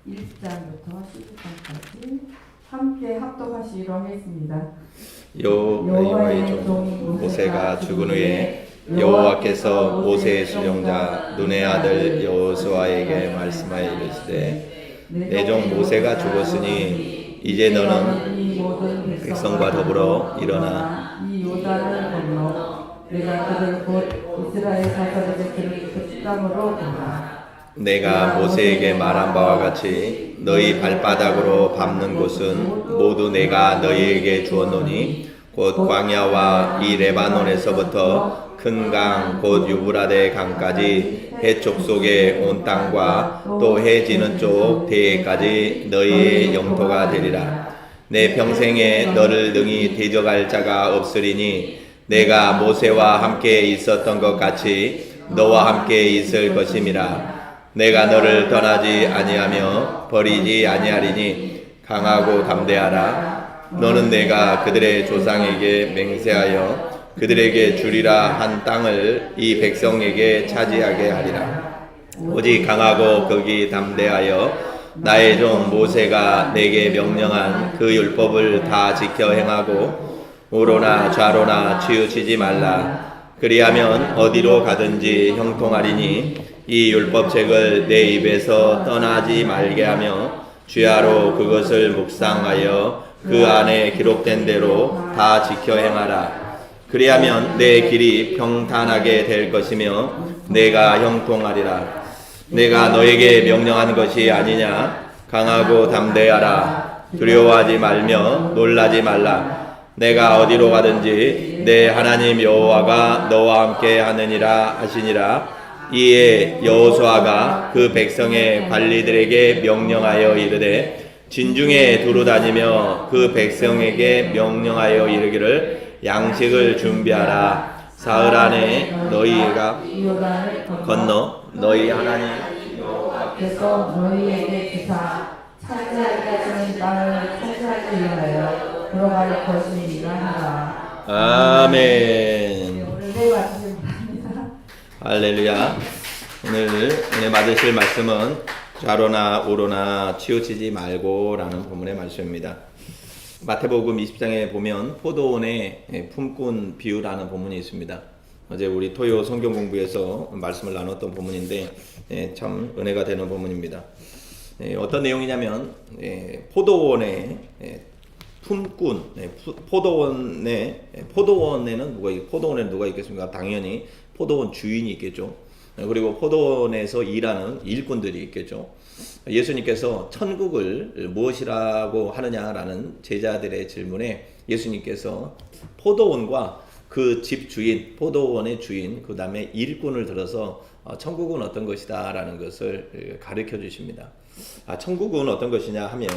1장부터 12장까지 함께 합독하시기로 하겠습니다. 여호와의 종 모세가 죽은 후에 여호와께서 모세의 순종자 눈의 아들 여호수아에게 말씀하여 이르시되 내 종 모세가 죽었으니 이제 너는 백성과 더불어 일어나 이 요단을 건너 내가 그들 곧 이스라엘 자손에게 들을 그 땅으로 간다. 내가 모세에게 말한 바와 같이 너희 발바닥으로 밟는 곳은 모두 내가 너희에게 주었노니 곧 광야와 이 레바논에서부터 큰 강 곧 유브라데 강까지 해쪽 속의 온 땅과 또 해 지는 쪽 대해까지 너희의 영토가 되리라. 내 평생에 너를 능히 대적할 자가 없으리니 내가 모세와 함께 있었던 것 같이 너와 함께 있을 것임이라. 내가 너를 떠나지 아니하며 버리지 아니하리니 강하고 담대하라. 너는 내가 그들의 조상에게 맹세하여 그들에게 주리라 한 땅을 이 백성에게 차지하게 하리라. 오직 강하고 극이 담대하여 나의 종 모세가 내게 명령한 그 율법을 다 지켜 행하고 우로나 좌로나 치우치지 말라. 그리하면 어디로 가든지 형통하리니 이 율법책을 내 입에서 떠나지 말게 하며 주야로 그것을 묵상하여 그 안에 기록된 대로 다 지켜 행하라. 그리하면 내 길이 평탄하게 될 것이며 내가 형통하리라. 내가 너에게 명령한 것이 아니냐. 강하고 담대하라. 두려워하지 말며 놀라지 말라. 내가 어디로 가든지 내 하나님 여호와가 너와 함께 하느니라 하시니라. 이에 여호수아가 그 백성의 관리들에게 명령하여 이르되 진중에 두루 다니며 그 백성에게 명령하여 이르기를 양식을 준비하라. 사흘 안에 너희가 건너 너희 하나님 여호와께서 너희에게 주사 차지하게 하시는 땅을 차지하기 위하여 들어갈 것이니라 하라. 아멘. 오늘 말씀 바랍니다. 할렐루야. 오늘 은혜 받으실 말씀은 좌로나 우로나 치우치지 말고 라는 본문의 말씀입니다. 마태복음 20장에 보면 포도원의 품꾼 비유라는 본문이 있습니다. 어제 우리 토요 성경 공부에서 말씀을 나눴던 본문인데 참 은혜가 되는 본문입니다. 어떤 내용이냐면 포도원의 품꾼, 포도원에는 누가 있겠습니까? 당연히 포도원 주인이 있겠죠. 그리고 포도원에서 일하는 일꾼들이 있겠죠. 예수님께서 천국을 무엇이라고 하느냐라는 제자들의 질문에 예수님께서 포도원과 그 집 주인, 포도원의 주인, 그 다음에 일꾼을 들어서 천국은 어떤 것이다 라는 것을 가르쳐 주십니다. 천국은 어떤 것이냐 하면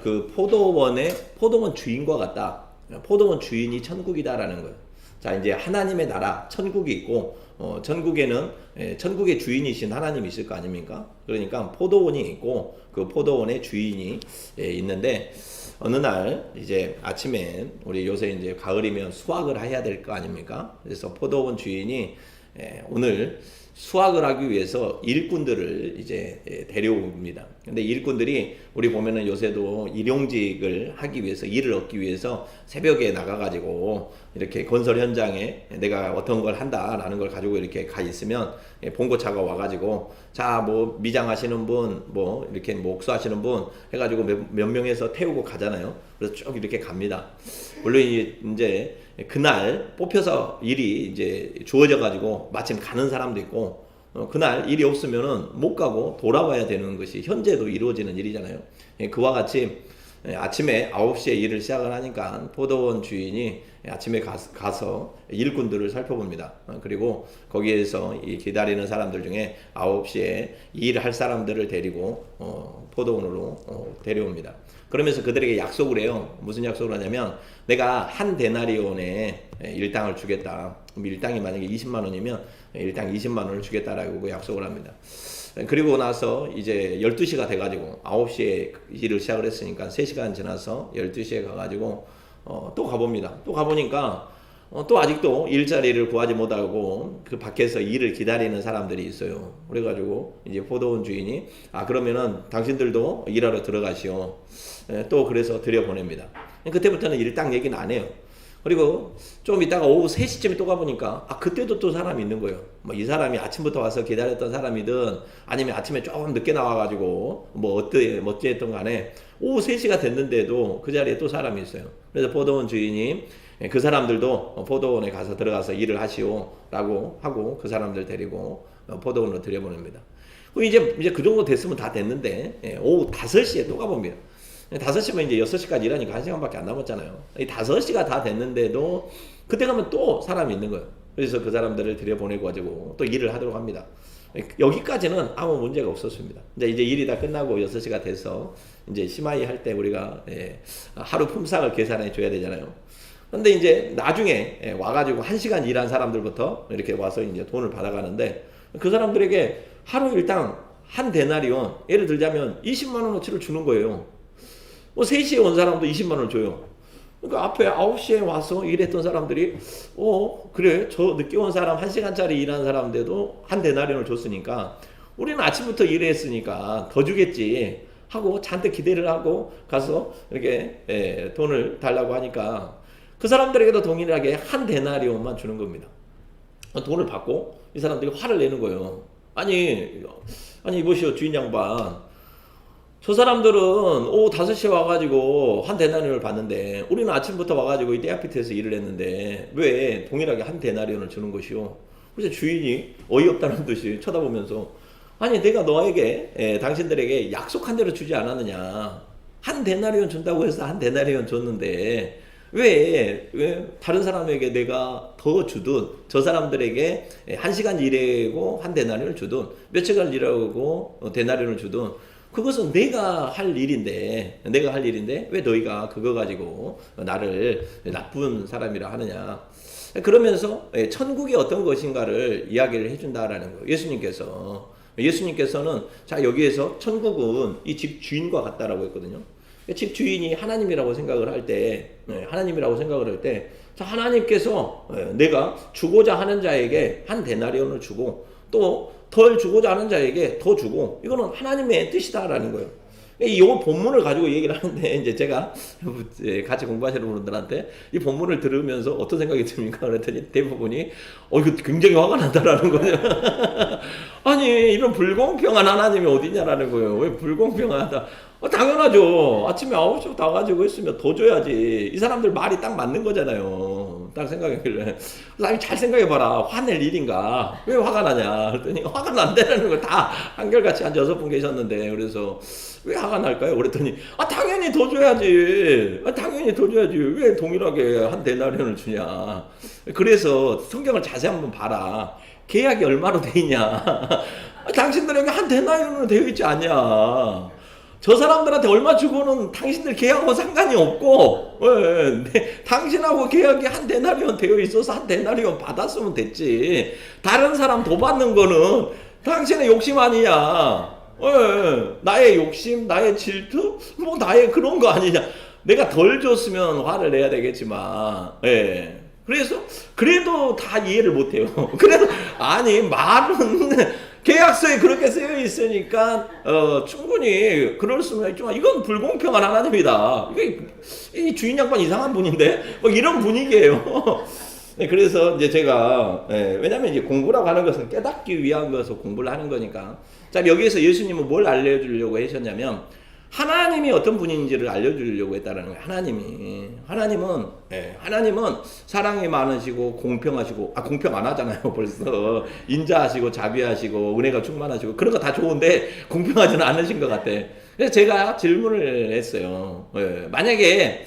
그 포도원 주인과 같다. 포도원 주인이 천국이다라는 거예요. 자, 이제 하나님의 나라, 천국이 있고, 천국에는, 천국의 주인이신 하나님이 있을 거 아닙니까? 그러니까 포도원이 있고, 그 포도원의 주인이 있는데, 어느 날, 이제 아침에, 우리 요새 이제 가을이면 수확을 해야 될 거 아닙니까? 그래서 포도원 주인이 오늘 수확을 하기 위해서 일꾼들을 이제 데려옵니다. 근데 일꾼들이 우리 보면은 요새도 일용직을 하기 위해서 일을 얻기 위해서 새벽에 나가가지고 이렇게 건설 현장에 내가 어떤 걸 한다라는 걸 가지고 이렇게 가 있으면 봉고차가 와가지고 자 뭐 미장하시는 분 뭐 이렇게 목수하시는 분 해가지고 몇 명에서 태우고 가잖아요. 그래서 쭉 이렇게 갑니다. 물론 이제 그날 뽑혀서 일이 이제 주어져 가지고 마침 가는 사람도 있고 그날 일이 없으면은 못 가고 돌아와야 되는 것이 현재도 이루어지는 일이잖아요. 그와 같이 아침에 9시에 일을 시작을 하니까 포도원 주인이 아침에 가서 일꾼들을 살펴봅니다. 그리고 거기에서 이 기다리는 사람들 중에 9시에 일을 할 사람들을 데리고 포도원으로 데려옵니다. 그러면서 그들에게 약속을 해요. 무슨 약속을 하냐면 내가 한 데나리온에 일당을 주겠다. 그럼 일당이 만약에 20만 원이면 일당 20만 원을 주겠다라고 약속을 합니다. 그리고 나서 이제 12시가 돼가지고 9시에 일을 시작을 했으니까 3시간 지나서 12시에 가가지고 또 가봅니다. 또 가보니까 또 아직도 일자리를 구하지 못하고 그 밖에서 일을 기다리는 사람들이 있어요. 그래가지고 이제 포도원 주인이 그러면은 당신들도 일하러 들어가시오. 또 그래서 들여보냅니다. 그때부터는 일 딱 얘기는 안 해요. 그리고 좀 이따가 오후 3시쯤에 또 가보니까 그때도 또 사람이 있는 거예요. 뭐 이 사람이 아침부터 와서 기다렸던 사람이든 아니면 아침에 조금 늦게 나와가지고 뭐 어찌했던 간에 오후 3시가 됐는데도 그 자리에 또 사람이 있어요. 그래서 포도원 주인이 그 사람들도 포도원에 가서 들어가서 일을 하시오 라고 하고 그 사람들 데리고 포도원으로 들여보냅니다. 그럼 이제 그 정도 됐으면 다 됐는데 오후 5시에 또 가봅니다. 5시면 이제 6시까지 일하니까 1시간밖에 안 남았잖아요. 5시가 다 됐는데도 그때 가면 또 사람이 있는 거예요. 그래서 그 사람들을 들여보내고 가지고 또 일을 하도록 합니다. 여기까지는 아무 문제가 없었습니다. 이제 일이 다 끝나고 6시가 돼서 이제 시마이 할 때 우리가 하루 품삯을 계산해 줘야 되잖아요. 근데 이제 나중에 와가지고 1시간 일한 사람들부터 이렇게 와서 이제 돈을 받아가는데 그 사람들에게 하루 일당 한 데나리온, 예를 들자면 20만 원어치를 주는 거예요. 뭐 3시에 온 사람도 20만 원을 줘요. 그러니까 앞에 9시에 와서 일했던 사람들이 그래 저 늦게 온 사람 1시간짜리 일한 사람인데도 한 데나리온을 줬으니까 우리는 아침부터 일했으니까 더 주겠지 하고 잔뜩 기대를 하고 가서 이렇게 돈을 달라고 하니까 그 사람들에게도 동일하게 한 데나리온만 주는 겁니다. 돈을 받고 이 사람들이 화를 내는 거예요. 아니 이보시오 주인 양반, 저 사람들은 오후 5시에 와가지고 한 데나리온을 받는데 우리는 아침부터 와가지고 이 떼아피트에서 일을 했는데 왜 동일하게 한 데나리온을 주는 것이오? 그래서 주인이 어이없다는 듯이 쳐다보면서 아니 내가 너에게 당신들에게 약속한 대로 주지 않았느냐, 한 데나리온 준다고 해서 한 데나리온 줬는데 왜 다른 사람에게 내가 더 주든 저 사람들에게 1시간 일하고 한 데나리온을 주든 며칠간 일하고 데나리온을 주든 그것은 내가 할 일인데 왜 너희가 그거 가지고 나를 나쁜 사람이라 하느냐. 그러면서 천국이 어떤 것인가를 이야기를 해준다라는 거예요. 예수님께서는 자 여기에서 천국은 이 집 주인과 같다라고 했거든요. 집 주인이 하나님이라고 생각을 할 때, 자 하나님께서 내가 주고자 하는 자에게 한 데나리온을 주고 또 덜 주고자 하는 자에게 더 주고 이거는 하나님의 뜻이다라는 거예요. 이 본문을 가지고 얘기를 하는데 이제 제가 같이 공부하시는 분들한테 이 본문을 들으면서 어떤 생각이 듭니까? 그랬더니 대부분이 이거 굉장히 화가 난다라는 거죠. 아니 이런 불공평한 하나님이 어디냐라는 거예요. 왜 불공평하다? 당연하죠. 아침에 9시부터 와가지고 있으면 더 줘야지. 이 사람들 말이 딱 맞는 거잖아요. 딱 생각하길래. 그래서 잘 생각해봐라. 화낼 일인가? 왜 화가 나냐? 그랬더니 화가 난다는 걸 다 한결같이 한 6분 계셨는데 그래서 왜 화가 날까요? 그랬더니 당연히 더 줘야지. 당연히 더 줘야지. 왜 동일하게 한 데나리온을 주냐? 그래서 성경을 자세히 한번 봐라. 계약이 얼마로 돼 있냐? 당신들에게 한 데나리온으로 되어 있지 않냐? 저 사람들한테 얼마 주고는 당신들 계약하고 상관이 없고 당신하고 계약이 한 데나리온 되어 있어서 한 데나리온 받았으면 됐지. 다른 사람 더 받는 거는 당신의 욕심 아니냐. 나의 욕심, 나의 질투, 뭐 나의 그런 거 아니냐. 내가 덜 줬으면 화를 내야 되겠지만 그래서 그래도 다 이해를 못해요. 그래도 아니 말은 계약서에 그렇게 쓰여 있으니까 충분히 그럴 수는 있지만 이건 불공평한 하나님이다. 이 주인 양반 이상한 분인데 뭐 이런 분위기예요. 그래서 이제 제가 왜냐면 이제 공부라고 하는 것은 깨닫기 위한 것을 공부를 하는 거니까. 자 여기에서 예수님은 뭘 알려주려고 하셨냐면 하나님이 어떤 분인지를 알려주려고 했다는 거예요. 하나님은 사랑이 많으시고 공평하시고 공평 안 하잖아요. 벌써 인자하시고 자비하시고 은혜가 충만하시고 그런 거 다 좋은데 공평하지는 않으신 것 같아. 그래서 제가 질문을 했어요. 만약에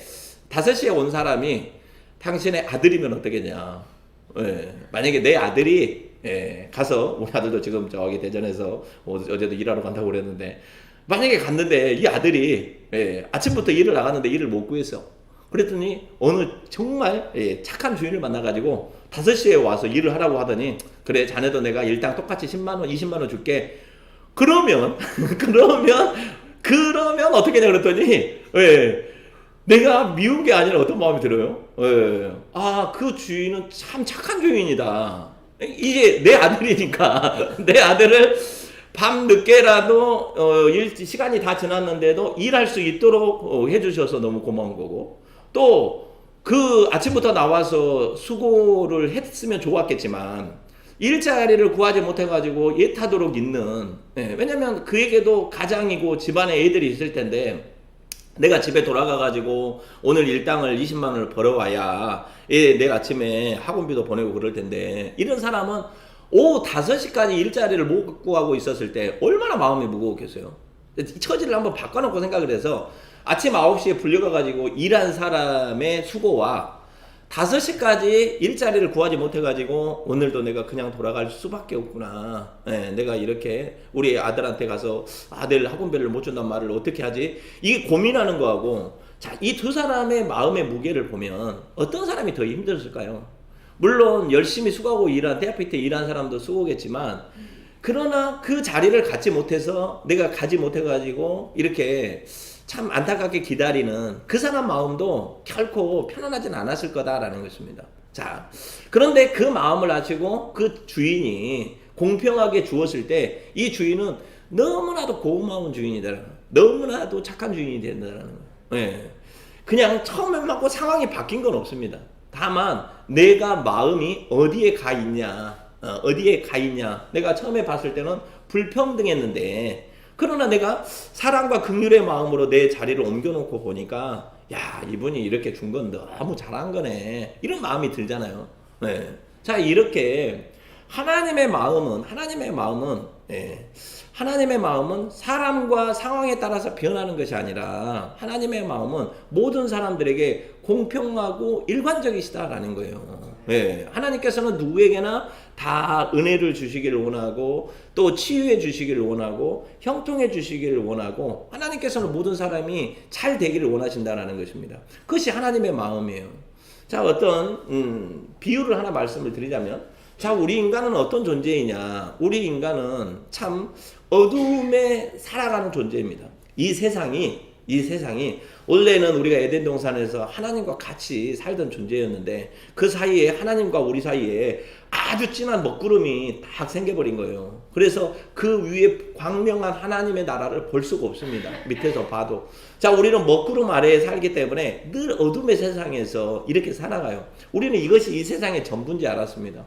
5시에 온 사람이 당신의 아들이면 어떻겠냐. 만약에 내 아들이 가서 우리 아들도 지금 저기 대전에서 어제도 일하러 간다고 그랬는데 만약에 갔는데 이 아들이 아침부터 일을 나갔는데 일을 못 구했어. 그랬더니 어느 정말 착한 주인을 만나가지고 5시에 와서 일을 하라고 하더니 그래 자네도 내가 일당 똑같이 10만원 20만원 줄게. 그러면 어떻게 냐 그랬더니 내가 미운 게 아니라 어떤 마음이 들어요? 예. 아, 그 주인은 참 착한 주인이다. 이제 내 아들이니까 내 아들을 밤 늦게라도 시간이 다 지났는데도 일할 수 있도록 해주셔서 너무 고마운 거고, 또 그 아침부터 나와서 수고를 했으면 좋았겠지만 일자리를 구하지 못해가지고 예타도록 있는, 왜냐면 그에게도 가장이고 집안에 애들이 있을 텐데 내가 집에 돌아가가지고 오늘 일당을 20만 원을 벌어와야 내일 아침에 학원비도 보내고 그럴 텐데, 이런 사람은 오후 5시까지 일자리를 못 구하고 있었을 때 얼마나 마음이 무거웠겠어요. 처지를 한번 바꿔놓고 생각을 해서 아침 9시에 불려가가지고 일한 사람의 수고와 5시까지 일자리를 구하지 못해가지고 오늘도 내가 그냥 돌아갈 수밖에 없구나. 내가 이렇게 우리 아들한테 가서 아들 학원비를 못 준단 말을 어떻게 하지? 이게 고민하는 거하고, 자, 이 두 사람의 마음의 무게를 보면 어떤 사람이 더 힘들었을까요? 물론 열심히 수고하고 일한 대학교 때 일한 사람도 수고겠지만, 그러나 그 자리를 갖지 못해서 내가 가지 못해가지고 이렇게 참 안타깝게 기다리는 그 사람 마음도 결코 편안하진 않았을 거다라는 것입니다. 자, 그런데 그 마음을 아시고 그 주인이 공평하게 주었을 때 이 주인은 너무나도 고마운 주인이다, 너무나도 착한 주인이 된다라는 거예요. 그냥 처음에 맞고 상황이 바뀐 건 없습니다. 다만 내가 마음이 어디에 가 있냐, 내가 처음에 봤을 때는 불평등했는데, 그러나 내가 사랑과 긍휼의 마음으로 내 자리를 옮겨놓고 보니까, 야, 이분이 이렇게 준 건 너무 잘한 거네, 이런 마음이 들잖아요. 자, 이렇게 하나님의 마음은 사람과 상황에 따라서 변하는 것이 아니라, 하나님의 마음은 모든 사람들에게 공평하고 일관적이시다라는 거예요. 하나님께서는 누구에게나 다 은혜를 주시기를 원하고, 또 치유해 주시기를 원하고, 형통해 주시기를 원하고, 하나님께서는 모든 사람이 잘 되기를 원하신다라는 것입니다. 그것이 하나님의 마음이에요. 자, 어떤 비유를 하나 말씀을 드리자면, 자, 우리 인간은 어떤 존재이냐? 우리 인간은 참 어둠에 살아가는 존재입니다. 이 세상이 원래는 우리가 에덴 동산에서 하나님과 같이 살던 존재였는데, 그 사이에 하나님과 우리 사이에 아주 진한 먹구름이 딱 생겨버린 거예요. 그래서 그 위에 광명한 하나님의 나라를 볼 수가 없습니다. 밑에서 봐도. 자, 우리는 먹구름 아래에 살기 때문에 늘 어둠의 세상에서 이렇게 살아가요. 우리는 이것이 이 세상의 전부인지 알았습니다.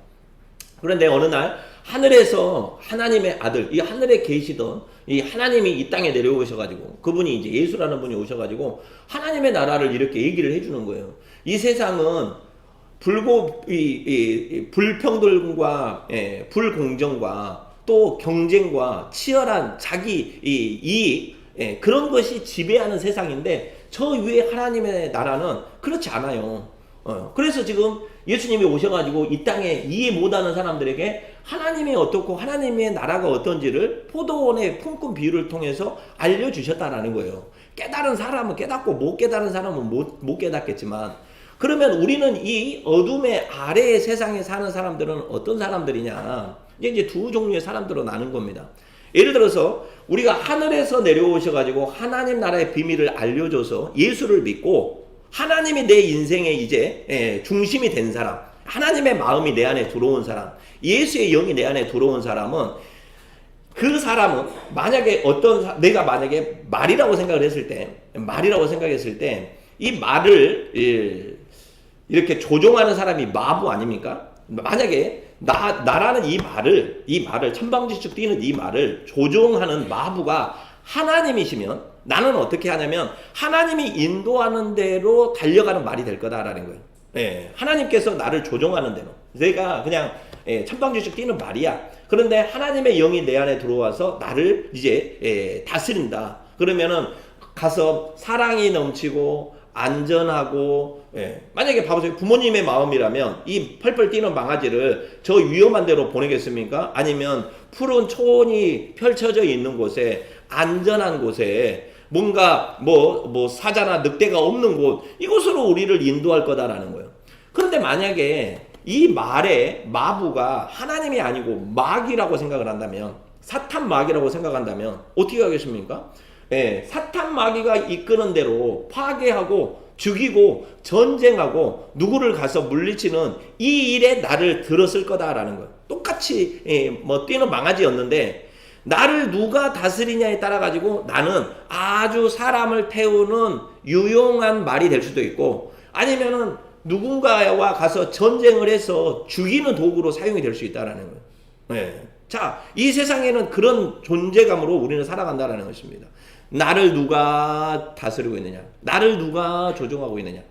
그런데 어느 날 하늘에서 하나님의 아들, 이 하늘에 계시던 이 하나님이 이 땅에 내려오셔가지고, 그분이 이제 예수라는 분이 오셔가지고 하나님의 나라를 이렇게 얘기를 해주는 거예요. 이 세상은 불평등과 불공정과 또 경쟁과 치열한 자기 이익, 그런 것이 지배하는 세상인데, 저 위에 하나님의 나라는 그렇지 않아요. 그래서 지금 예수님이 오셔가지고 이 땅에 이해 못하는 사람들에게 하나님이 어떻고 하나님의 나라가 어떤지를 포도원의 품꾼 비유를 통해서 알려주셨다라는 거예요. 깨달은 사람은 깨닫고 못 깨달은 사람은 못 깨닫겠지만, 그러면 우리는 이 어둠의 아래의 세상에 사는 사람들은 어떤 사람들이냐? 이제 두 종류의 사람들로 나눈 겁니다. 예를 들어서 우리가 하늘에서 내려오셔가지고 하나님 나라의 비밀을 알려줘서 예수를 믿고, 하나님이 내 인생의 이제 중심이 된 사람, 하나님의 마음이 내 안에 들어온 사람, 예수의 영이 내 안에 들어온 사람은, 그 사람은 만약에 내가 만약에 말이라고 생각했을 때 이 말을 이렇게 조종하는 사람이 마부 아닙니까? 만약에 나라는 이 말을 천방지축 뛰는 이 말을 조종하는 마부가 하나님이시면, 나는 어떻게 하냐면 하나님이 인도하는 대로 달려가는 말이 될 거다라는 거예요. 하나님께서 나를 조종하는 대로, 내가 그냥 천방지축 뛰는 말이야. 그런데 하나님의 영이 내 안에 들어와서 나를 이제 다스린다. 그러면은 가서 사랑이 넘치고 안전하고, 만약에 봐보세요. 부모님의 마음이라면 이 펄펄 뛰는 망아지를 저 위험한 데로 보내겠습니까? 아니면 푸른 초원이 펼쳐져 있는 곳에, 안전한 곳에, 뭔가 뭐 사자나 늑대가 없는 곳, 이곳으로 우리를 인도할 거다라는 거예요. 그런데 만약에 이 말에 마부가 하나님이 아니고 마귀라고 생각을 한다면, 사탄 마귀라고 생각한다면 어떻게 하겠습니까? 사탄 마귀가 이끄는 대로 파괴하고 죽이고 전쟁하고 누구를 가서 물리치는 이 일에 나를 들었을 거다라는 거예요. 똑같이 뭐 뛰는 망아지였는데 나를 누가 다스리냐에 따라 가지고 나는 아주 사람을 태우는 유용한 말이 될 수도 있고 아니면은 누군가와 가서 전쟁을 해서 죽이는 도구로 사용이 될 수 있다라는 거예요. 네. 자, 이 세상에는 그런 존재감으로 우리는 살아간다라는 것입니다. 나를 누가 다스리고 있느냐? 나를 누가 조종하고 있느냐?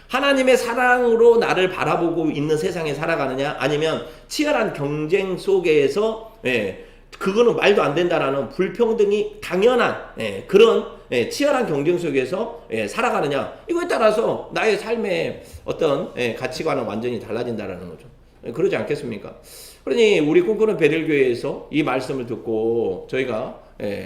하나님의 사랑으로 나를 바라보고 있는 세상에 살아가느냐? 아니면 치열한 경쟁 속에서 그거는 말도 안 된다라는 불평등이 당연한 그런 치열한 경쟁 속에서 살아가느냐? 이거에 따라서 나의 삶의 어떤 가치관은 완전히 달라진다라는 거죠. 그러지 않겠습니까? 그러니 우리 꿈꾸는 베델교회에서 이 말씀을 듣고 저희가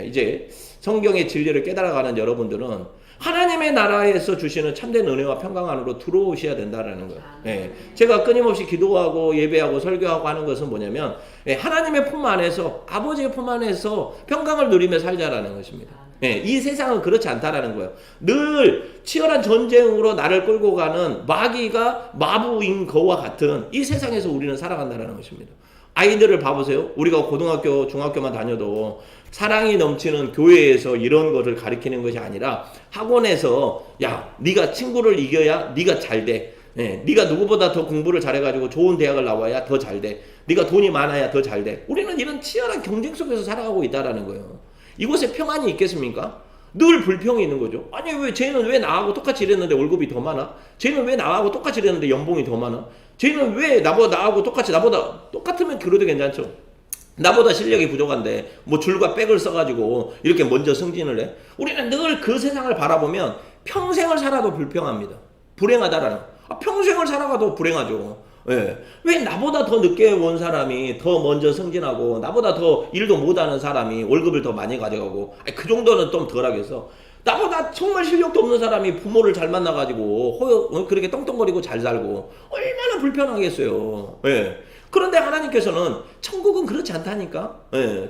이제 성경의 진리를 깨달아가는 여러분들은 하나님의 나라에서 주시는 참된 은혜와 평강 안으로 들어오셔야 된다라는 거예요. 제가 끊임없이 기도하고 예배하고 설교하고 하는 것은 뭐냐면 하나님의 품 안에서 아버지의 품 안에서 평강을 누리며 살자라는 것입니다. 이 세상은 그렇지 않다라는 거예요. 늘 치열한 전쟁으로 나를 끌고 가는 마귀가 마부인 거와 같은 이 세상에서 우리는 살아간다라는 것입니다. 아이들을 봐보세요. 우리가 고등학교, 중학교만 다녀도 사랑이 넘치는 교회에서 이런 것을 가르치는 것이 아니라 학원에서 야, 네가 친구를 이겨야 네가 잘 돼. 네가 누구보다 더 공부를 잘해가지고 좋은 대학을 나와야 더 잘 돼. 네가 돈이 많아야 더 잘 돼. 우리는 이런 치열한 경쟁 속에서 살아가고 있다라는 거예요. 이곳에 평안이 있겠습니까? 늘 불평이 있는 거죠. 아니 왜 쟤는 왜 나하고 똑같이 일했는데 월급이 더 많아? 쟤는 왜 나하고 똑같이 일했는데 연봉이 더 많아? 쟤는 왜 나하고 똑같이 나보다 똑같으면 그래도 괜찮죠. 나보다 실력이 부족한데 뭐 줄과 백을 써가지고 이렇게 먼저 승진을 해? 우리는 늘 그 세상을 바라보면 평생을 살아도 불평합니다. 불행하다라는 평생을 살아가도 불행하죠. 왜 나보다 더 늦게 온 사람이 더 먼저 승진하고 나보다 더 일도 못하는 사람이 월급을 더 많이 가져가고 그 정도는 좀 덜하겠어. 나보다 정말 실력도 없는 사람이 부모를 잘 만나가지고 그렇게 떵떵거리고 잘 살고 얼마나 불편하겠어요. 그런데 하나님께서는 천국은 그렇지 않다니까.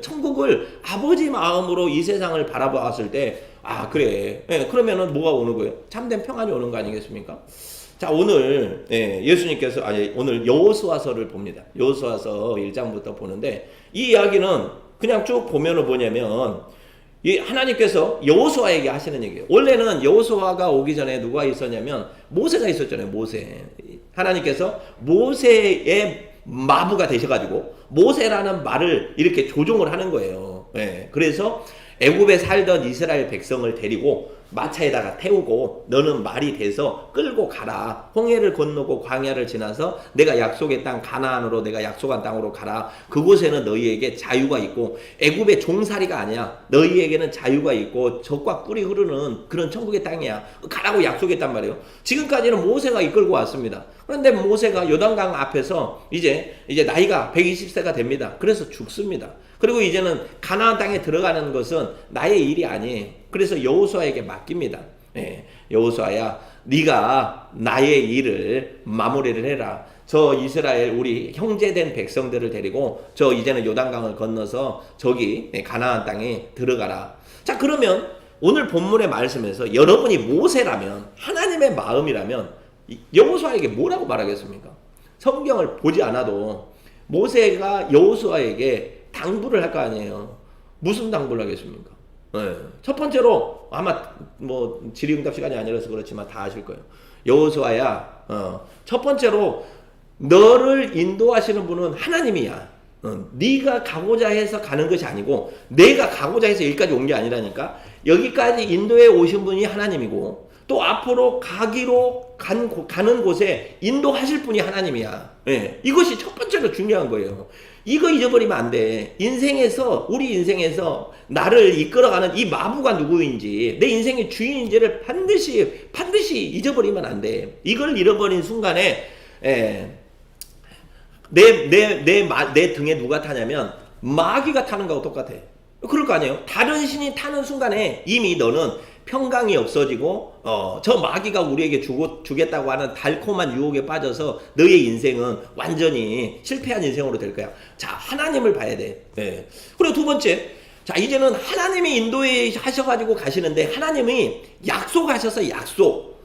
천국을 아버지 마음으로 이 세상을 바라봤을 때 그래. 그러면은 뭐가 오는 거예요? 참된 평안이 오는 거 아니겠습니까? 자, 오늘 예수님께서 오늘 여호수아서를 봅니다. 여호수아서 1장부터 보는데 이 이야기는 그냥 쭉 보면은 뭐냐면 이 하나님께서 여호수아에게 하시는 얘기예요. 원래는 여호수아가 오기 전에 누가 있었냐면 모세가 있었잖아요. 모세. 하나님께서 모세의 마부가 되셔가지고 모세라는 말을 이렇게 조종을 하는 거예요. 그래서 애굽에 살던 이스라엘 백성을 데리고 마차에다가 태우고 너는 말이 돼서 끌고 가라. 홍해를 건너고 광야를 지나서 내가 약속의 땅 가나안으로 내가 약속한 땅으로 가라. 그곳에는 너희에게 자유가 있고 애굽의 종살이가 아니야. 너희에게는 자유가 있고 젖과 꿀이 흐르는 그런 천국의 땅이야. 가라고 약속했단 말이에요. 지금까지는 모세가 이끌고 왔습니다. 그런데 모세가 요단강 앞에서 이제 나이가 120세가 됩니다. 그래서 죽습니다. 그리고 이제는 가나안 땅에 들어가는 것은 나의 일이 아니에요. 그래서 여호수아에게 맡깁니다. 여호수아야, 네가 나의 일을 마무리를 해라. 저 이스라엘 우리 형제된 백성들을 데리고 저 이제는 요단강을 건너서 저기 가나안 땅에 들어가라. 자, 그러면 오늘 본문의 말씀에서 여러분이 모세라면 하나님의 마음이라면 여호수아에게 뭐라고 말하겠습니까? 성경을 보지 않아도 모세가 여호수아에게 당부를 할 거 아니에요. 무슨 당부를 하겠습니까? 첫 번째로 아마 뭐 질의응답 시간이 아니라서 그렇지만 다 아실 거예요. 여호수아야, 첫 번째로 너를 인도하시는 분은 하나님이야. 네가 가고자 해서 가는 것이 아니고 내가 가고자 해서 여기까지 온 게 아니라니까. 여기까지 인도해 오신 분이 하나님이고 또 앞으로 가는 곳에 인도하실 분이 하나님이야. 이것이 첫 번째로 중요한 거예요. 이거 잊어버리면 안 돼. 우리 인생에서 나를 이끌어가는 이 마부가 누구인지, 내 인생의 주인인지를 반드시 잊어버리면 안 돼. 이걸 잃어버린 순간에, 내 등에 누가 타냐면, 마귀가 타는 거하고 똑같아. 그럴 거 아니에요? 다른 신이 타는 순간에 이미 너는 평강이 없어지고 저 마귀가 우리에게 주겠다고 하는 달콤한 유혹에 빠져서 너의 인생은 완전히 실패한 인생으로 될 거야. 자, 하나님을 봐야 돼. 그리고 두 번째, 자, 이제는 하나님이 인도해 하셔가지고 가시는데 하나님이 약속하셔서 약속.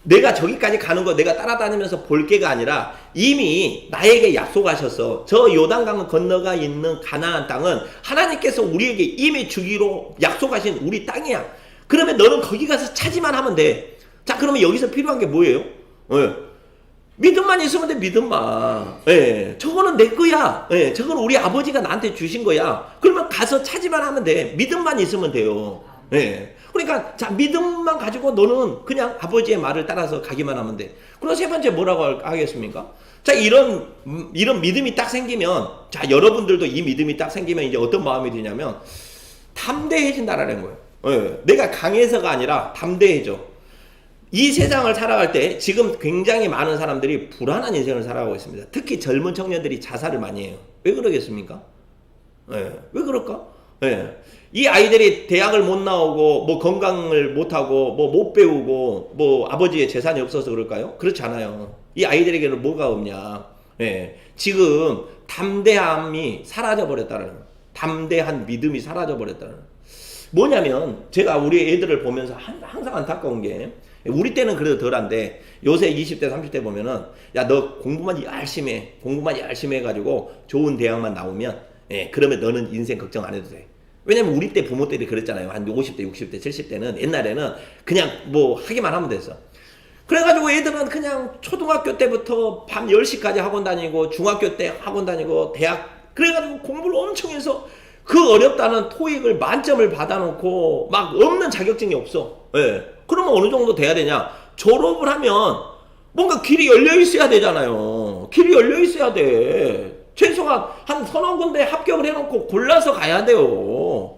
내가 저기까지 가는 거 내가 따라다니면서 볼 게가 아니라 이미 나에게 약속하셔서 저 요단강 건너가 있는 가나안 땅은 하나님께서 우리에게 이미 주기로 약속하신 우리 땅이야. 그러면 너는 거기 가서 차지만 하면 돼. 자, 그러면 여기서 필요한 게 뭐예요? 믿음만 있으면 돼, 믿음만. 저거는 내 거야. 저건 우리 아버지가 나한테 주신 거야. 그러면 가서 차지만 하면 돼. 믿음만 있으면 돼요. 그러니까 자, 믿음만 가지고 너는 그냥 아버지의 말을 따라서 가기만 하면 돼. 그럼 세 번째 뭐라고 하겠습니까? 자, 이런 믿음이 딱 생기면, 자, 여러분들도 이 믿음이 딱 생기면 이제 어떤 마음이 드냐면 담대해진다라는 거예요. 내가 강해서가 아니라 담대해져. 이 세상을 살아갈 때 지금 굉장히 많은 사람들이 불안한 인생을 살아가고 있습니다. 특히 젊은 청년들이 자살을 많이 해요. 왜 그러겠습니까? 왜 그럴까? 이 아이들이 대학을 못 나오고 뭐 건강을 못 하고 뭐 못 배우고 뭐 아버지의 재산이 없어서 그럴까요? 그렇지 않아요. 이 아이들에게는 뭐가 없냐? 지금 담대함이 사라져 버렸다는 거예요. 담대한 믿음이 사라져 버렸다는 거예요. 뭐냐면 제가 우리 애들을 보면서 항상 안타까운 게, 우리 때는 그래도 덜한데 요새 20대 30대 보면은 야, 너 공부만 열심히 해가지고 좋은 대학만 나오면 그러면 너는 인생 걱정 안 해도 돼. 왜냐면 우리 때 부모들이 그랬잖아요. 한 50대 60대 70대는 옛날에는 그냥 뭐 하기만 하면 됐어. 그래가지고 애들은 그냥 초등학교 때부터 밤 10시까지 학원 다니고 중학교 때 학원 다니고 대학, 그래가지고 공부를 엄청 해서 그 어렵다는 토익을 만점을 받아놓고 막 없는 자격증이 없어. 그러면 어느 정도 돼야 되냐? 졸업을 하면 뭔가 길이 열려 있어야 되잖아요. 길이 열려 있어야 돼. 최소한 한 서너 군데 합격을 해놓고 골라서 가야 돼요.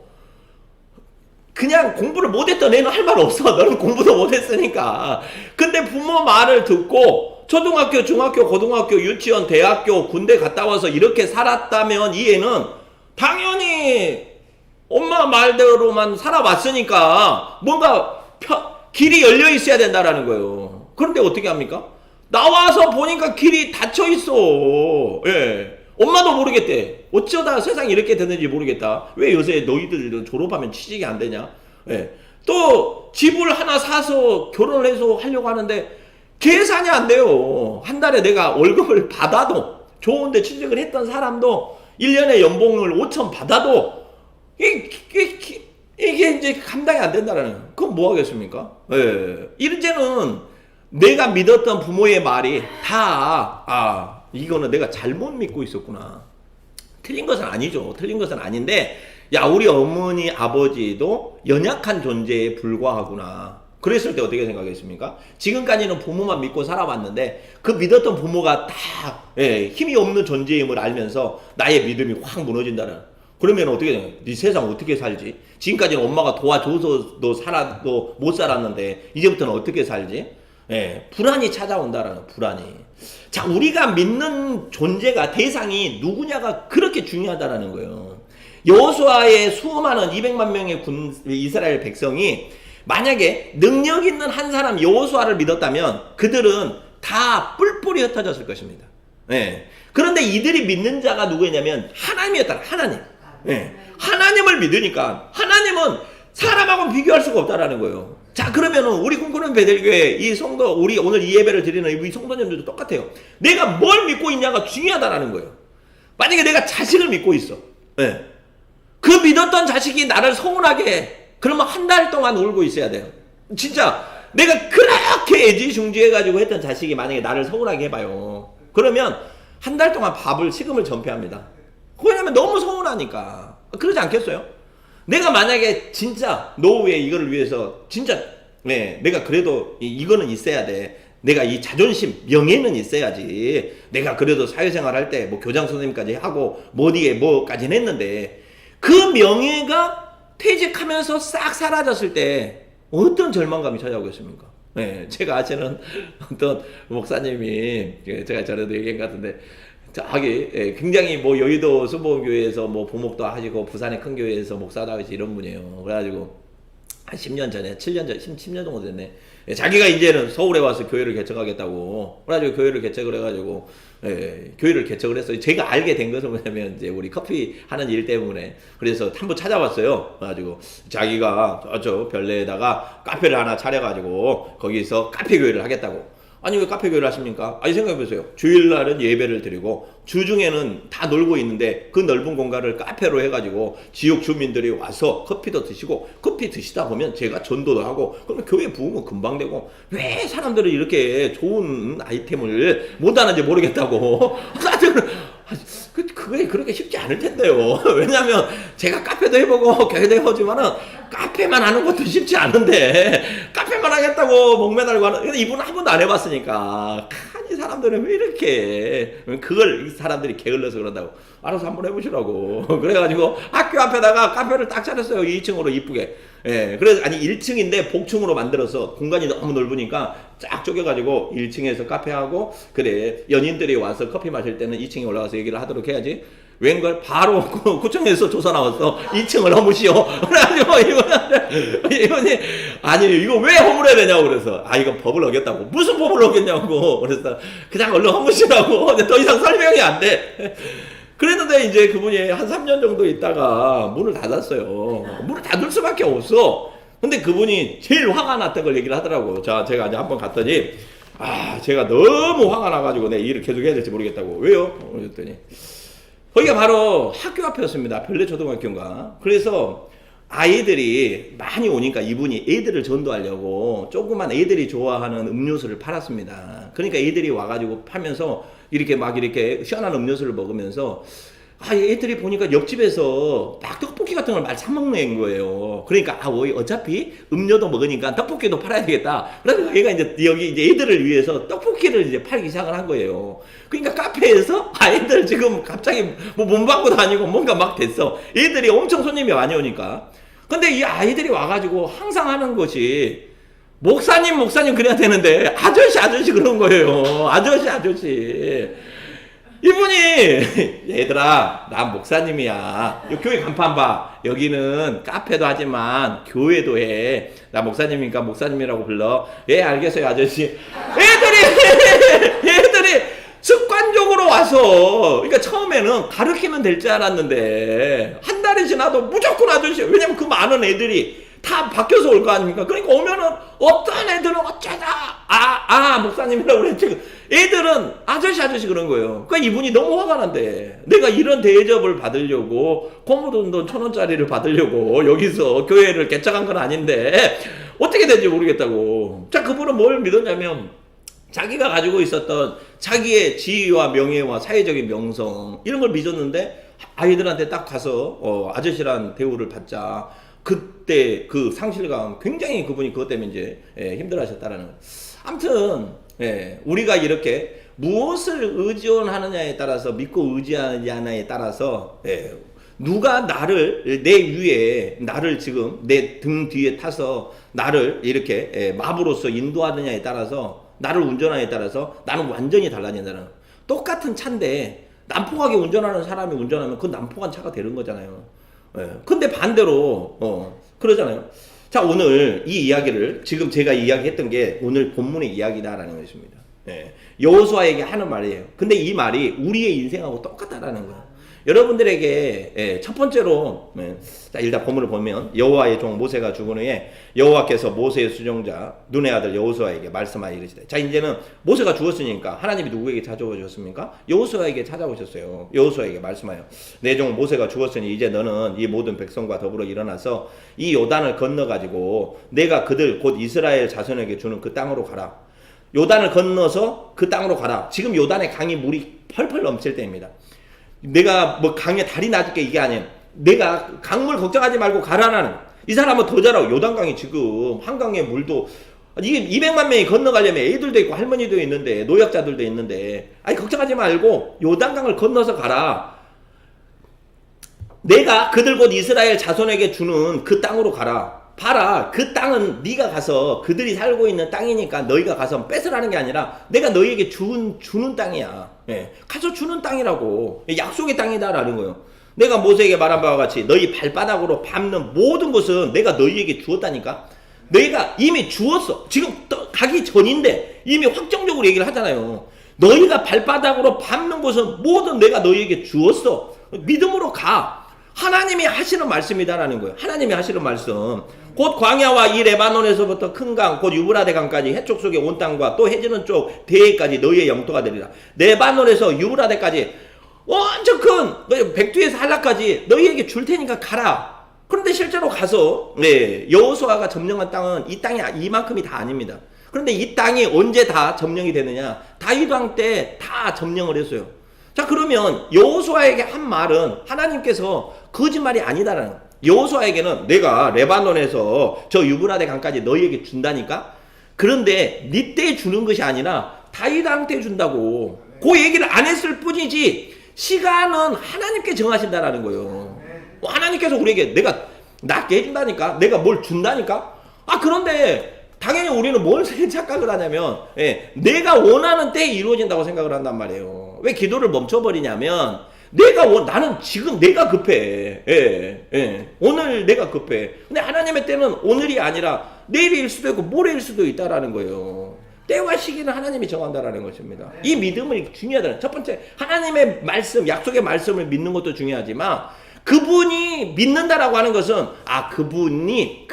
그냥 공부를 못했던 애는 할 말 없어. 너는 공부도 못했으니까. 근데 부모 말을 듣고 초등학교, 중학교, 고등학교, 유치원, 대학교, 군대 갔다 와서 이렇게 살았다면 이 애는 당연히 엄마 말대로만 살아왔으니까 뭔가 길이 열려 있어야 된다라는 거예요. 그런데 어떻게 합니까? 나와서 보니까 길이 닫혀 있어. 엄마도 모르겠대. 어쩌다 세상이 이렇게 됐는지 모르겠다. 왜 요새 너희들 졸업하면 취직이 안 되냐? 또 집을 하나 사서 결혼을 해서 하려고 하는데 계산이 안 돼요. 한 달에 내가 월급을 받아도, 좋은데 취직을 했던 사람도 1년에 연봉을 5천 받아도 이게 이제 감당이 안 된다라는 거예요. 그럼 뭐 하겠습니까? 이제는 내가 믿었던 부모의 말이 다 이거는 내가 잘못 믿고 있었구나. 틀린 것은 아니죠. 틀린 것은 아닌데, 야, 우리 어머니 아버지도 연약한 존재에 불과하구나. 그랬을 때 어떻게 생각했습니까? 지금까지는 부모만 믿고 살아왔는데 그 믿었던 부모가 다 힘이 없는 존재임을 알면서 나의 믿음이 확 무너진다는. 그러면 어떻게 되냐? 네 세상 어떻게 살지? 지금까지는 엄마가 도와줘서 너 못 살았는데 이제부터는 어떻게 살지? 불안이 찾아온다라는, 불안이. 자, 우리가 믿는 존재가, 대상이 누구냐가 그렇게 중요하다라는 거예요. 여호수아의 수많은 200만 명의 이스라엘 백성이 만약에 능력 있는 한 사람 여호수아를 믿었다면 그들은 다 뿔뿔이 흩어졌을 것입니다. 그런데 이들이 믿는 자가 누구였냐면 하나님이었다. 하나님. 하나님을 믿으니까 하나님은 사람하고는 비교할 수가 없다라는 거예요. 자, 그러면은 우리 꿈꾸는 베델교회 이 성도, 우리 오늘 이 예배를 드리는 이 성도님들도 똑같아요. 내가 뭘 믿고 있냐가 중요하다라는 거예요. 만약에 내가 자식을 믿고 있어. 그 믿었던 자식이 나를 서운하게 해. 그러면 한 달 동안 울고 있어야 돼요. 진짜 내가 그렇게 애지중지해가지고 했던 자식이 만약에 나를 서운하게 해봐요. 그러면 한 달 동안 식음을 전폐합니다. 왜냐면 너무 서운하니까. 그러지 않겠어요? 내가 만약에 진짜 노후에 이거를 위해서 진짜 내가 그래도 이거는 있어야 돼. 내가 이 자존심, 명예는 있어야지. 내가 그래도 사회생활 할 때 뭐 교장 선생님까지 하고 뭐디에 뭐까지는 했는데 그 명예가 퇴직하면서 싹 사라졌을 때 어떤 절망감이 찾아오겠습니까? 제가 아시는 어떤 목사님이, 제가 전에도 얘기한 것 같은데, 굉장히 뭐 여의도 수보교회에서 뭐 부목도 하시고 부산의 큰 교회에서 목사도 하시고 이런 분이에요. 그래가지고 한 10년 전에, 7년 전, 10년 정도 됐네. 예, 자기가 이제는 서울에 와서 교회를 개척하겠다고. 그래가지고 교회를 개척을 해가지고, 교회를 개척을 했어요. 제가 알게 된 것은 뭐냐면, 이제 우리 커피 하는 일 때문에. 그래서 한번 찾아봤어요. 그래가지고, 자기가 저 별내에다가 카페를 하나 차려가지고, 거기서 카페 교회를 하겠다고. 아니 왜 카페 교회를 하십니까? 아니 생각해보세요. 주일날은 예배를 드리고 주중에는 다 놀고 있는데 그 넓은 공간을 카페로 해가지고 지역 주민들이 와서 커피도 드시고 커피 드시다 보면 제가 전도도 하고 그러면 교회 부흥은 금방 되고 왜 사람들은 이렇게 좋은 아이템을 못하는지 모르겠다고 그게 그렇게 쉽지 않을 텐데요. 왜냐하면 제가 카페도 해보고 교회도 해보지만은 카페만 하는 것도 쉽지 않은데 카페만 하겠다고 목매달고 하는 이분은 한 번도 안 해봤으니까 이 사람들은 왜 이렇게 그걸 사람들이 게을러서 그런다고 알아서 한번 해보시라고 그래가지고 학교 앞에다가 카페를 딱 차렸어요. 2층으로 이쁘게. 예, 그래서 아니 1층인데 복층으로 만들어서 공간이 너무 넓으니까 쫙 쪼개가지고 1층에서 카페하고 그래 연인들이 와서 커피 마실 때는 2층에 올라가서 얘기를 하도록 해야지. 웬걸 바로 구청에서 조사 나왔어. 2층을 허무시오. 그래가지고 이분이 아니 이거 왜 허물어야 되냐고 그래서 이건 법을 어겼다고. 무슨 법을 어겼냐고. 그래서 그냥 얼른 허무시라고. 더 이상 설명이 안 돼. 그랬는데 이제 그분이 한 3년 정도 있다가 문을 닫았어요. 문을 닫을 수밖에 없어. 근데 그분이 제일 화가 났던 걸 얘기를 하더라고요. 자, 제가 이제 한번 갔더니 제가 너무 화가 나가지고 내 일을 계속 해야 될지 모르겠다고. 왜요? 그랬더니 거기가 바로 학교 앞이었습니다. 별내초등학교인가. 그래서 아이들이 많이 오니까 이분이 애들을 전도하려고 조그만 애들이 좋아하는 음료수를 팔았습니다. 그러니까 애들이 와가지고 파면서 이렇게 시원한 음료수를 먹으면서 애들이 보니까 옆집에서 막 떡볶이 같은 걸 많이 사 먹는 거예요. 그러니까 어차피 음료도 먹으니까 떡볶이도 팔아야 되겠다. 그래서 얘가 이제 여기 이제 애들을 위해서 떡볶이를 이제 팔기 시작을 한 거예요. 그러니까 카페에서 애들 지금 갑자기 뭐 몸박고 다니고 뭔가 막 됐어. 애들이 엄청 손님이 많이 오니까. 근데 이 아이들이 와가지고 항상 하는 것이 목사님 그래야 되는데 아저씨 그런 거예요. 아저씨. 이분이 얘들아 난 목사님이야. 교회 간판 봐. 여기는 카페도 하지만 교회도 해. 나 목사님이니까 목사님이라고 불러. 예 알겠어요 아저씨. 애들이 습관적으로 와서 그러니까 처음에는 가르치면 될 줄 알았는데 한 달이 지나도 무조건 아저씨. 왜냐면 그 많은 애들이 다 바뀌어서 올 거 아닙니까? 그러니까 오면은 어떤 애들은 어쩌다 목사님이라고 그랬지. 애들은 아저씨 그런 거예요. 그러니까 이분이 너무 화가 난대. 내가 이런 대접을 받으려고 공무돈 1,000원짜리를 받으려고 여기서 교회를 개척한 건 아닌데 어떻게 된지 모르겠다고. 자, 그분은 뭘 믿었냐면 자기가 가지고 있었던 자기의 지위와 명예와 사회적인 명성 이런 걸 믿었는데 아이들한테 딱 가서 아저씨란 대우를 받자. 그때 그 상실감 굉장히 그분이 그것 때문에 이제 힘들어하셨다라는 거예요. 아무튼 우리가 이렇게 무엇을 의존하느냐에 따라서 믿고 의지하느냐에 따라서 누가 나를 내 위에 나를 지금 내 등 뒤에 타서 나를 이렇게 마부로서 인도하느냐에 따라서 나를 운전하느냐에 따라서 나는 완전히 달라진다는 거예요. 똑같은 차인데 난폭하게 운전하는 사람이 운전하면 그 난폭한 차가 되는 거잖아요. 근데 반대로 그러잖아요. 자, 오늘 이 이야기를 지금 제가 이야기했던 게 오늘 본문의 이야기다라는 것입니다. 여호수아에게 하는 말이에요. 근데 이 말이 우리의 인생하고 똑같다라는 거예요. 여러분들에게 첫 번째로 자, 일단 본문을 보면 여호와의 종 모세가 죽은 후에 여호와께서 모세의 수종자 눈의 아들 여호수아에게 말씀하여 이르시되. 자, 이제는 모세가 죽었으니까 하나님이 누구에게 찾아오셨습니까? 여호수아에게 찾아오셨어요. 여호수아에게 말씀하여 내 종 모세가 죽었으니 이제 너는 이 모든 백성과 더불어 일어나서 이 요단을 건너가지고 내가 그들 곧 이스라엘 자손에게 주는 그 땅으로 가라. 요단을 건너서 그 땅으로 가라. 지금 요단의 강이 물이 펄펄 넘칠 때입니다. 내가 뭐 강에 다리 놔줄게 이게 아니에요. 내가 강물 걱정하지 말고 가라라는. 이 사람은 더 잘하고 요단강이 지금 한강의 물도 이게 200만 명이 건너가려면 애들도 있고 할머니도 있는데 노약자들도 있는데 걱정하지 말고 요단강을 건너서 가라. 내가 그들 곧 이스라엘 자손에게 주는 그 땅으로 가라. 봐라, 그 땅은 네가 가서 그들이 살고 있는 땅이니까 너희가 가서 뺏으라는 게 아니라 내가 너희에게 주는 땅이야. 가서 주는 땅이라고. 약속의 땅이다라는 거예요. 내가 모세에게 말한 바와 같이 너희 발바닥으로 밟는 모든 것은 내가 너희에게 주었다니까. 너희가 이미 주었어. 지금 가기 전인데 이미 확정적으로 얘기를 하잖아요. 너희가 발바닥으로 밟는 것은 모든 내가 너희에게 주었어. 믿음으로 가. 하나님이 하시는 말씀이다라는 거예요. 하나님이 하시는 말씀. 곧 광야와 이 레바논에서부터 큰 강, 곧 유브라데 강까지 해쪽 속의 온 땅과 또 해지는 쪽 대해까지 너희의 영토가 되리라. 레바논에서 유브라데까지 완전 큰 백두에서 한라까지 너희에게 줄 테니까 가라. 그런데 실제로 가서 여호수아가 점령한 땅은 이 땅이 이만큼이 다 아닙니다. 그런데 이 땅이 언제 다 점령이 되느냐? 다윗 왕 때 다 점령을 했어요. 자, 그러면 여호수아에게 한 말은 하나님께서 거짓말이 아니다라는 거예요. 여호수아에게는 내가 레바논에서 저 유브라데 강까지 너희에게 준다니까. 그런데 네 때 주는 것이 아니라 다윗 왕 때 준다고. 그 얘기를 안 했을 뿐이지 시간은 하나님께 정하신다라는 거예요. 하나님께서 우리에게 내가 낫게 해준다니까, 내가 뭘 준다니까. 그런데 당연히 우리는 뭘 착각을 하냐면 내가 원하는 때에 이루어진다고 생각을 한단 말이에요. 왜 기도를 멈춰버리냐면 나는 지금 내가 급해. 오늘 내가 급해. 근데 하나님의 때는 오늘이 아니라 내일일 수도 있고 모레일 수도 있다라는 거예요. 때와 시기는 하나님이 정한다라는 것입니다. 이 믿음이 중요하다는. 첫 번째, 하나님의 말씀, 약속의 말씀을 믿는 것도 중요하지만 그분이 믿는다라고 하는 것은 그분이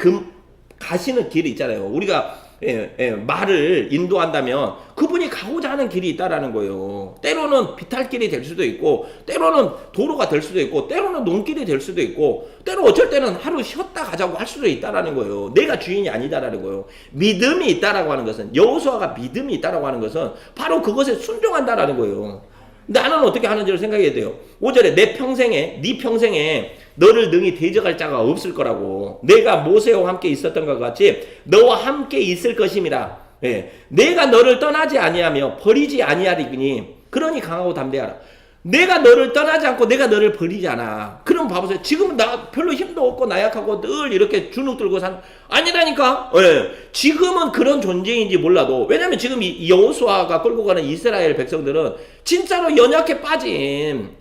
가시는 길이 있잖아요. 우리가 말을 인도한다면 그분이 가고자 하는 길이 있다라는 거예요. 때로는 비탈길이 될 수도 있고, 때로는 도로가 될 수도 있고, 때로는 논길이 될 수도 있고, 때로 어쩔 때는 하루 쉬었다 가자고 할 수도 있다라는 거예요. 내가 주인이 아니다라는 거예요. 믿음이 있다라고 하는 것은, 여호수아가 믿음이 있다라고 하는 것은 바로 그것에 순종한다라는 거예요. 나는 어떻게 하는지를 생각해야 돼요. 5절에 네 평생에 너를 능히 대적할 자가 없을 거라고. 내가 모세와 함께 있었던 것 같이 너와 함께 있을 것임이라. 내가 너를 떠나지 아니하며 버리지 아니하리니 그러니 강하고 담대하라. 내가 너를 떠나지 않고 내가 너를 버리지 않아. 그럼 봐보세요. 지금은 나 별로 힘도 없고 나약하고 늘 이렇게 주눅 들고 아니라니까. 지금은 그런 존재인지 몰라도, 왜냐면 지금 이 여호수아가 끌고 가는 이스라엘 백성들은 진짜로 연약해 빠진,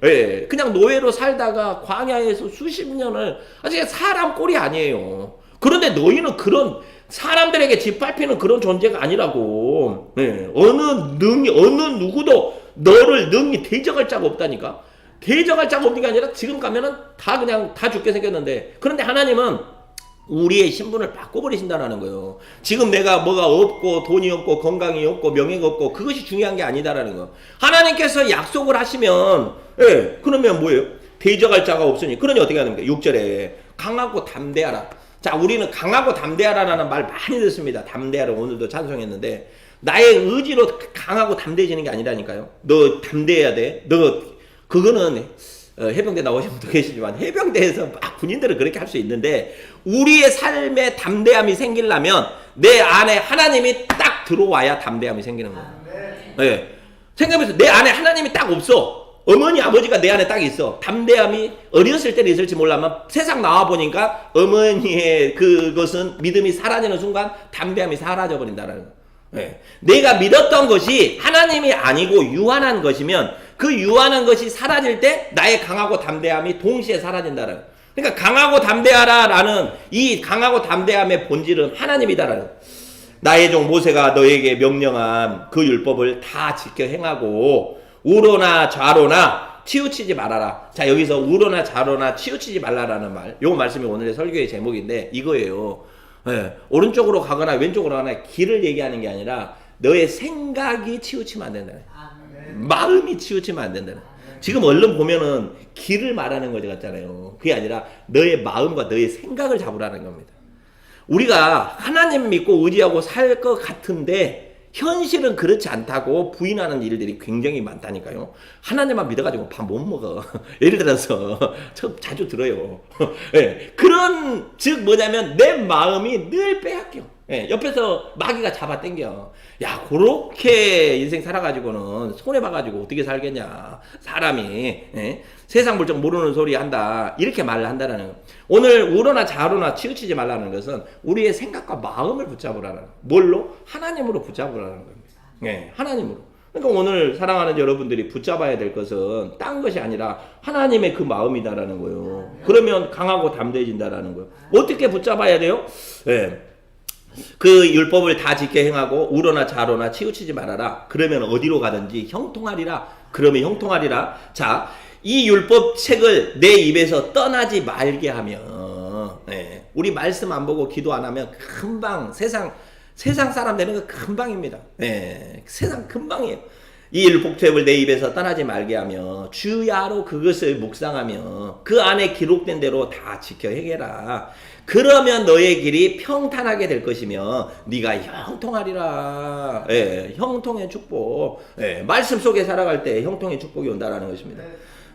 그냥 노예로 살다가 광야에서 수십 년을 아직 사람 꼴이 아니에요. 그런데 너희는 그런 사람들에게 짓밟히는 그런 존재가 아니라고. 어느 누구도 너를 능히 대적할 자가 없다니까. 대적할 자가 없는 게 아니라 지금 가면은 다 죽게 생겼는데, 그런데 하나님은 우리의 신분을 바꿔버리신다라는 거예요. 지금 내가 뭐가 없고 돈이 없고 건강이 없고 명예가 없고 그것이 중요한 게 아니다라는 거. 하나님께서 약속을 하시면 그러면 뭐예요? 대적할 자가 없으니 그러니 어떻게 하는 거예요? 6절에 강하고 담대하라. 자, 우리는 강하고 담대하라라는 말 많이 듣습니다. 담대하라. 오늘도 찬송했는데 나의 의지로 강하고 담대해지는 게 아니라니까요. 너 담대해야 돼. 그거는 해병대 나오신 분도 계시지만 해병대에서 막 군인들은 그렇게 할 수 있는데, 우리의 삶에 담대함이 생기려면 내 안에 하나님이 딱 들어와야 담대함이 생기는 거예요. 생각해보세요. 내 안에 하나님이 딱 없어. 어머니 아버지가 내 안에 딱 있어. 담대함이 어렸을 때는 있을지 몰라만 세상 나와보니까 어머니의 그것은 믿음이 사라지는 순간 담대함이 사라져버린다는 거예요. 내가 믿었던 것이 하나님이 아니고 유한한 것이면 그 유한한 것이 사라질 때 나의 강하고 담대함이 동시에 사라진다는 거예요. 그러니까 강하고 담대하라라는 이 강하고 담대함의 본질은 하나님이다라는 거예요. 나의 종 모세가 너에게 명령한 그 율법을 다 지켜 행하고 우로나 좌로나 치우치지 말아라. 자, 여기서 우로나 좌로나 치우치지 말라라는 말, 요 말씀이 오늘의 설교의 제목인데 이거예요. 오른쪽으로 가거나 왼쪽으로 가거나 길을 얘기하는 게 아니라 너의 생각이 치우치면 안 된다. 마음이 치우치면 안 된다. 지금 얼른 보면은 길을 말하는 것 같잖아요. 그게 아니라 너의 마음과 너의 생각을 잡으라는 겁니다. 우리가 하나님 믿고 의지하고 살 것 같은데 현실은 그렇지 않다고 부인하는 일들이 굉장히 많다니까요. 하나님만 믿어가지고 밥 못 먹어. 예를 들어서 저 자주 들어요. 그런 즉 뭐냐면 내 마음이 늘 빼앗겨. 옆에서 마귀가 잡아 당겨. 야, 그렇게 인생 살아가지고는 손해봐가지고 어떻게 살겠냐. 사람이 세상 물정 모르는 소리 한다. 이렇게 말을 한다는 거. 오늘 우로나 좌로나 치우치지 말라는 것은 우리의 생각과 마음을 붙잡으라는 거. 뭘로? 하나님으로 붙잡으라는 겁니다. 하나님으로. 그러니까 오늘 사랑하는 여러분들이 붙잡아야 될 것은 딴 것이 아니라 하나님의 그 마음이다라는 거예요. 그러면 강하고 담대해진다라는 거예요. 어떻게 붙잡아야 돼요? 예. 그 율법을 다 지켜 행하고 우로나 좌로나 치우치지 말아라. 그러면 어디로 가든지 형통하리라. 그러면 형통하리라. 자, 이 율법 책을 내 입에서 떠나지 말게 하면, 예. 우리 말씀 안 보고 기도 안 하면 금방 세상 사람 되는 거 금방입니다. 예. 세상 금방이에요. 이 율법책을 내 입에서 떠나지 말게 하며 주야로 그것을 묵상하며 그 안에 기록된 대로 다 지켜 행해라. 그러면 너의 길이 평탄하게 될 것이며 네가 형통하리라. 예, 형통의 축복. 예, 말씀 속에 살아갈 때 형통의 축복이 온다라는 것입니다.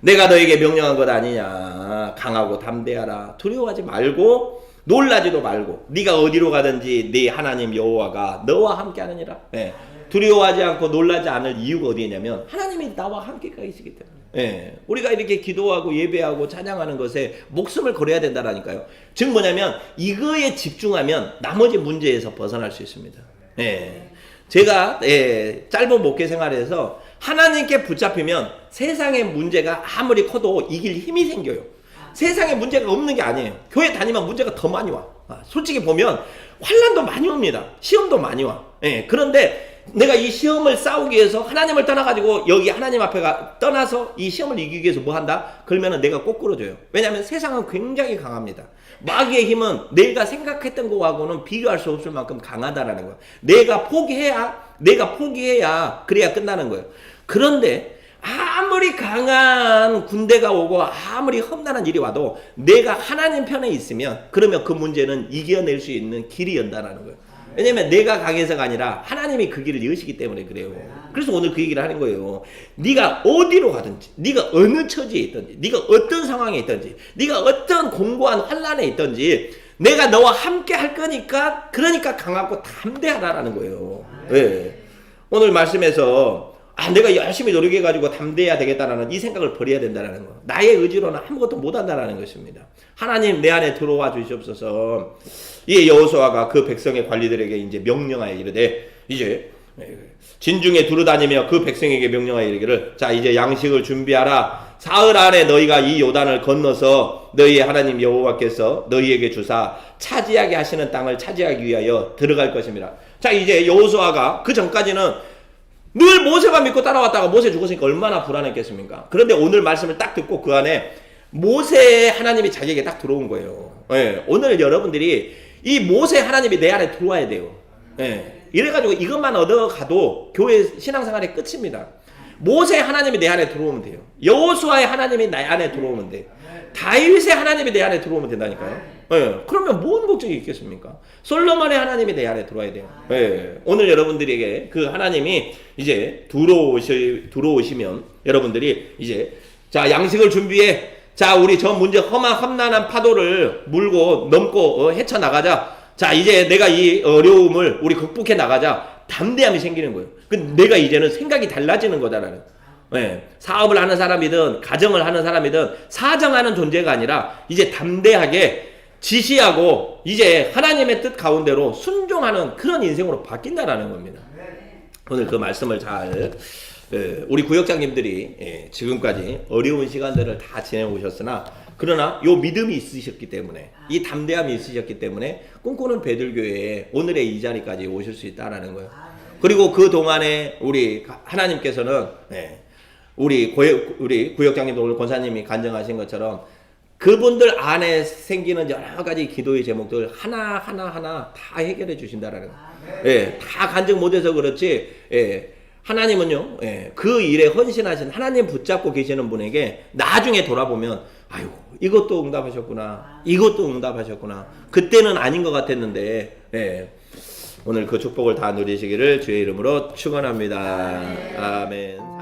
내가 너에게 명령한 것 아니냐. 강하고 담대하라. 두려워하지 말고 놀라지도 말고 네가 어디로 가든지 네 하나님 여호와가 너와 함께 하느니라. 예. 두려워하지 않고 놀라지 않을 이유가 어디냐면 하나님이 나와 함께 계시기 때문에. 예. 우리가 이렇게 기도하고 예배하고 찬양하는 것에 목숨을 걸어야 된다라니까요. 즉 뭐냐면 이거에 집중하면 나머지 문제에서 벗어날 수 있습니다. 예. 제가 짧은 목회 생활에서 하나님께 붙잡히면 세상의 문제가 아무리 커도 이길 힘이 생겨요. 세상에 문제가 없는 게 아니에요. 교회 다니면 문제가 더 많이 와. 솔직히 보면 환난도 많이 옵니다. 시험도 많이 와. 예, 그런데 내가 이 시험을 싸우기 위해서 하나님을 떠나가지고 여기 하나님 앞에 떠나서 이 시험을 이기기 위해서 뭐 한다? 그러면은 내가 거꾸로져요. 왜냐하면 세상은 굉장히 강합니다. 마귀의 힘은 내가 생각했던 거하고는 비교할 수 없을 만큼 강하다라는 거예요. 내가 포기해야 그래야 끝나는 거예요. 그런데 아무리 강한 군대가 오고 아무리 험난한 일이 와도 내가 하나님 편에 있으면 그러면 그 문제는 이겨낼 수 있는 길이 연다라는 거예요. 왜냐면 내가 강해서가 아니라 하나님이 그 길을 여시기 때문에 그래요. 그래서 오늘 그 얘기를 하는 거예요. 네가 어디로 가든지, 네가 어느 처지에 있든지, 네가 어떤 상황에 있든지, 네가 어떤 공고한 환난에 있든지 내가 너와 함께 할 거니까 그러니까 강하고 담대하라라는 거예요. 네. 오늘 말씀에서 내가 열심히 노력해가지고 담대해야 되겠다라는 이 생각을 버려야 된다는 거. 나의 의지로는 아무것도 못한다라는 것입니다. 하나님 내 안에 들어와 주시옵소서. 이 여호수아가 그 백성의 관리들에게 이제 명령하여 이르되 이제 진중에 두루다니며 그 백성에게 명령하여 이르기를 자 이제 양식을 준비하라. 사흘 안에 너희가 이 요단을 건너서 너희의 하나님 여호와께서 너희에게 주사 차지하게 하시는 땅을 차지하기 위하여 들어갈 것입니다. 자 이제 여호수아가 그 전까지는 늘 모세만 믿고 따라왔다가 모세 죽었으니까 얼마나 불안했겠습니까? 그런데 오늘 말씀을 딱 듣고 그 안에 모세 하나님이 자기에게 딱 들어온 거예요. 예, 오늘 여러분들이 이 모세 하나님이 내 안에 들어와야 돼요. 예, 이래가지고 이것만 얻어가도 교회 신앙생활의 끝입니다. 모세 하나님이 내 안에 들어오면 돼요. 여호수아의 하나님이 내 안에 들어오면 돼요. 다윗의 하나님이 내 안에 들어오면 된다니까요. 예, 그러면 뭔 걱정이 있겠습니까? 솔로몬의 하나님이 내 안에 들어와야 돼요. 예, 오늘 여러분들에게 그 하나님이 이제 들어오시면 여러분들이 이제 자 양식을 준비해. 자 우리 저 문제 험난한 파도를 물고 넘고 헤쳐나가자. 자 이제 내가 이 어려움을 우리 극복해 나가자. 담대함이 생기는 거예요. 내가 이제는 생각이 달라지는 거다라는. 네, 사업을 하는 사람이든 가정을 하는 사람이든 사정하는 존재가 아니라 이제 담대하게 지시하고 이제 하나님의 뜻 가운데로 순종하는 그런 인생으로 바뀐다라는 겁니다. 오늘 그 말씀을 잘 우리 구역장님들이 지금까지 어려운 시간들을 다 지내오셨으나 그러나 요 믿음이 있으셨기 때문에 이 담대함이 있으셨기 때문에 꿈꾸는 베들교회에 오늘의 이 자리까지 오실 수 있다라는 거예요. 그리고 그 동안에 우리 하나님께서는 우리 구역장님도 오늘 권사님이 간증하신 것처럼 그분들 안에 생기는 여러 가지 기도의 제목들 하나 다 해결해 주신다라는 거예요. 다 간증 못해서 그렇지 하나님은요 그 일에 헌신하신 하나님 붙잡고 계시는 분에게 나중에 돌아보면 아이고 이것도 응답하셨구나 이것도 응답하셨구나 그때는 아닌 것 같았는데 오늘 그 축복을 다 누리시기를 주의 이름으로 축원합니다. 아멘.